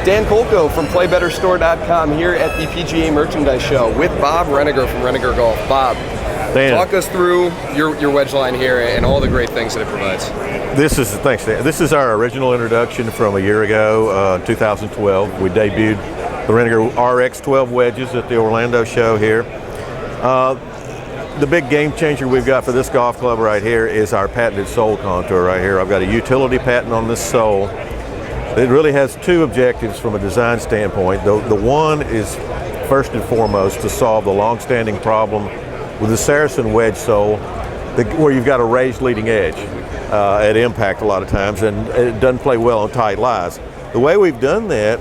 Dan Kolko from PlayBetterStore.com here at the PGA Merchandise Show with Bob Renegar from Renegar Golf. Bob, Dan, talk us through your wedge line here and all the great things that it provides. Thanks, Dan. This is our original introduction from a year ago, 2012. We debuted the Renegar RX-12 wedges at the Orlando show here. The big game changer we've got for this golf club right here is our patented sole contour right here. I've got a utility patent on this sole. It really has two objectives from a design standpoint. The one is first and foremost to solve the long-standing problem with the Saracen wedge sole where you've got a raised leading edge at impact a lot of times, and it doesn't play well on tight lies. The way we've done that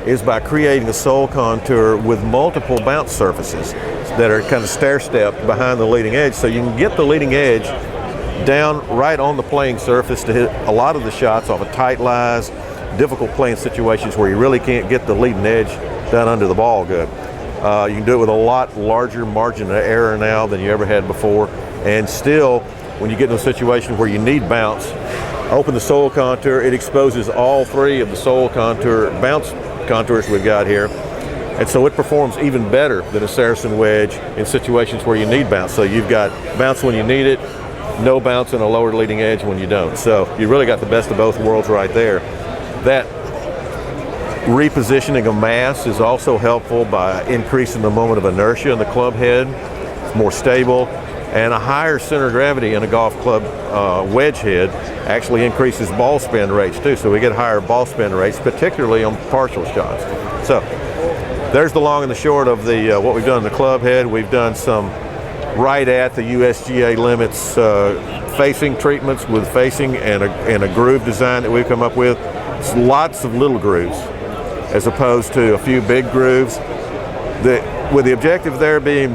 is by creating a sole contour with multiple bounce surfaces that are kind of stair-stepped behind the leading edge, so you can get the leading edge down right on the playing surface to hit a lot of the shots off of tight lies, difficult playing situations where you really can't get the leading edge down under the ball good. You can do it with a lot larger margin of error now than you ever had before, and still, when you get in a situation where you need bounce, open the sole contour, it exposes all three of the sole contour bounce contours we've got here, and so it performs even better than a Saracen wedge in situations where you need bounce. So you've got bounce when you need it, no bounce and a lower leading edge when you don't. So you really got the best of both worlds right there. That repositioning of mass is also helpful by increasing the moment of inertia in the club head. It's more stable, and a higher center of gravity in a golf club wedge head actually increases ball spin rates too. So we get higher ball spin rates, particularly on partial shots. So there's the long and the short of the what we've done in the club head. We've done some right at the USGA limits facing treatments with facing and a groove design that we've come up with. It's lots of little grooves as opposed to a few big grooves. With the objective there being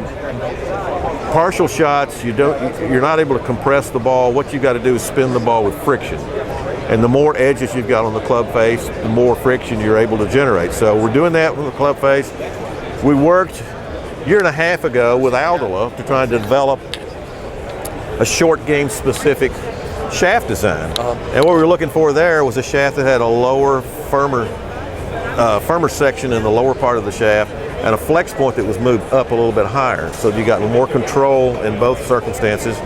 partial shots, you're not able to compress the ball. What you got to do is spin the ball with friction. And the more edges you've got on the club face, the more friction you're able to generate. So we're doing that with the club face. We worked a year and a half ago with Aldila to try and develop a short game specific shaft design. And what we were looking for there was a shaft that had a lower, firmer section in the lower part of the shaft and a flex point that was moved up a little bit higher. So you got more control in both circumstances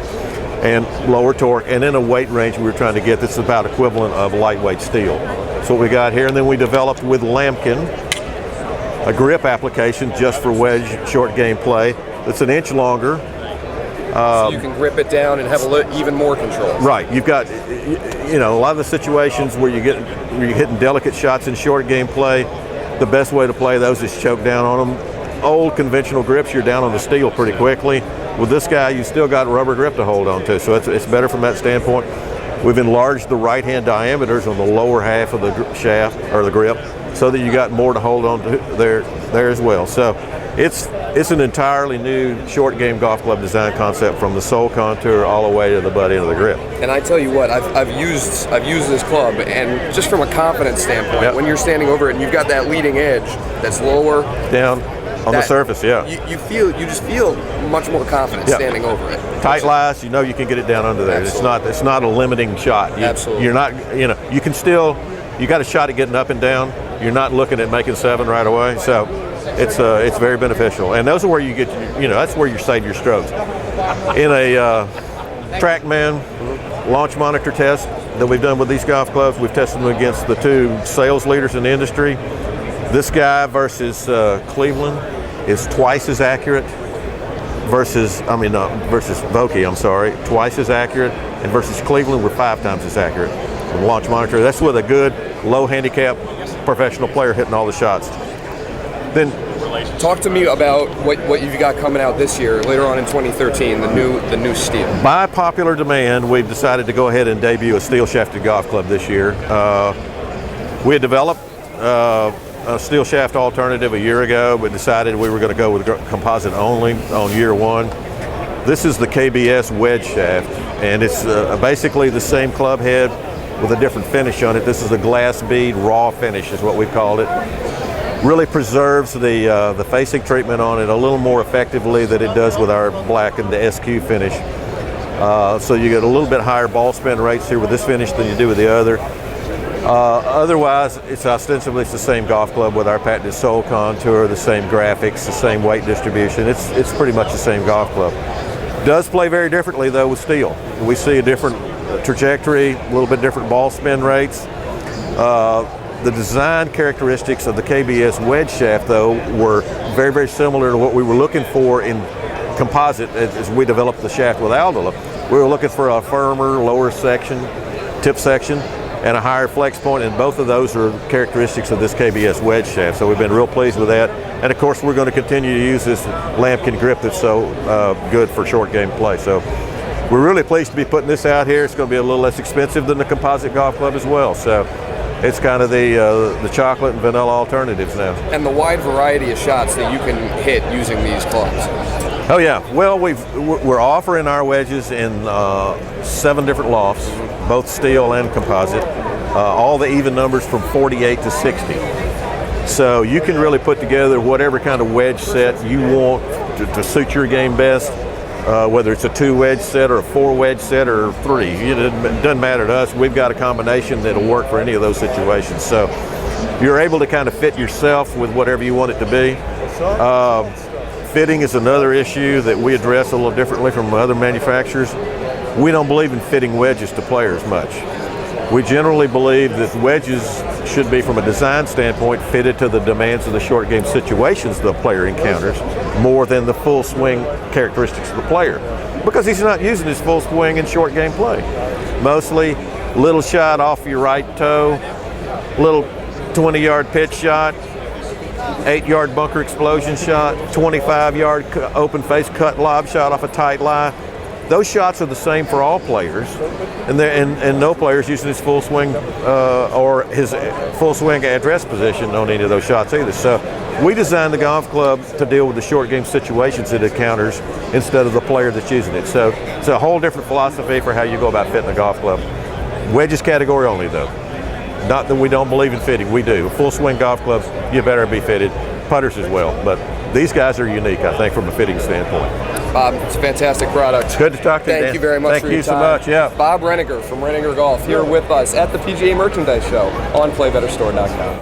and lower torque, and in a weight range we were trying to get that's about equivalent of lightweight steel. So what we got here, and then we developed with Lambkin a grip application just for wedge short game play that's an inch longer. So you can grip it down and have even more control. Right. You've got, a lot of the situations where you're hitting delicate shots in short game play, the best way to play those is choke down on them. Old conventional grips, you're down on the steel pretty quickly. With this guy, you still got rubber grip to hold on to, so it's better from that standpoint. We've enlarged the right hand diameters on the lower half of the shaft or the grip so that you got more to hold on to there as well. So it's an entirely new short game golf club design concept from the sole contour all the way to the butt end of the grip. And I tell you what, I've used this club, and just from a confidence standpoint, when you're standing over it and you've got that leading edge that's lower down on the surface, you just feel much more confident standing over it. Tight lies, you can get it down under there. Absolutely. It's not a limiting shot. Absolutely. You're not, you can still, you got a shot at getting up and down. You're not looking at making 7 right away. So it's very beneficial. And those are where you get, that's where you save your strokes. In a TrackMan launch monitor test that we've done with these golf clubs, we've tested them against the two sales leaders in the industry. This guy versus Cleveland is twice as accurate versus Vokey, I'm sorry, twice as accurate, and versus Cleveland we're 5 times as accurate. The launch monitor, that's with a good low handicap professional player hitting all the shots. Then talk to me about what you've got coming out this year, later on in 2013, the new steel. By popular demand, we've decided to go ahead and debut a steel shafted golf club this year. We had developed a steel shaft alternative a year ago, but decided we were going to go with composite only on year one. This is the KBS Wedge Shaft, and it's basically the same club head with a different finish on it. This is a glass bead raw finish is what we've called it. Really preserves the facing treatment on it a little more effectively than it does with our blackened SQ finish. So you get a little bit higher ball spin rates here with this finish than you do with the other. Otherwise, it's ostensibly the same golf club with our patented sole contour, the same graphics, the same weight distribution. It's pretty much the same golf club. Does play very differently though with steel. We see a different trajectory, a little bit different ball spin rates. The design characteristics of the KBS Wedge Shaft though were very, very similar to what we were looking for in composite as we developed the shaft with Aldila. We were looking for a firmer, lower section, tip section, and a higher flex point, and both of those are characteristics of this KBS Wedge Shaft. So we've been real pleased with that. And of course, we're going to continue to use this lambkin grip that's so good for short game play. So we're really pleased to be putting this out here. It's going to be a little less expensive than the composite golf club as well. So it's kind of the chocolate and vanilla alternatives now. And the wide variety of shots that you can hit using these clubs. Oh yeah, well we're offering our wedges in 7 different lofts, both steel and composite, all the even numbers from 48 to 60. So you can really put together whatever kind of wedge set you want to suit your game best, whether it's a 2 wedge set or a 4 wedge set or 3. It doesn't matter to us. We've got a combination that'll work for any of those situations. So you're able to kind of fit yourself with whatever you want it to be. Fitting is another issue that we address a little differently from other manufacturers. We don't believe in fitting wedges to players much. We generally believe that wedges should be, from a design standpoint, fitted to the demands of the short game situations the player encounters more than the full swing characteristics of the player, because he's not using his full swing in short game play. Mostly little shot off your right toe, little 20-yard pitch shot, 8-yard bunker explosion shot, 25-yard open face cut lob shot off a tight lie. Those shots are the same for all players, and no player's using his full swing or his full swing address position on any of those shots either. So we designed the golf club to deal with the short game situations it encounters instead of the player that's using it. So it's a whole different philosophy for how you go about fitting a golf club. Wedges category only though. Not that we don't believe in fitting, we do. Full swing golf clubs, you better be fitted. Putters as well, but these guys are unique, I think, from a fitting standpoint. Bob, it's a fantastic product. Good to talk to you, Dan. Thank you very much for your time. Thank you so much, yeah. Bob Renegar from Renegar Golf here with us at the PGA Merchandise Show on PlayBetterStore.com.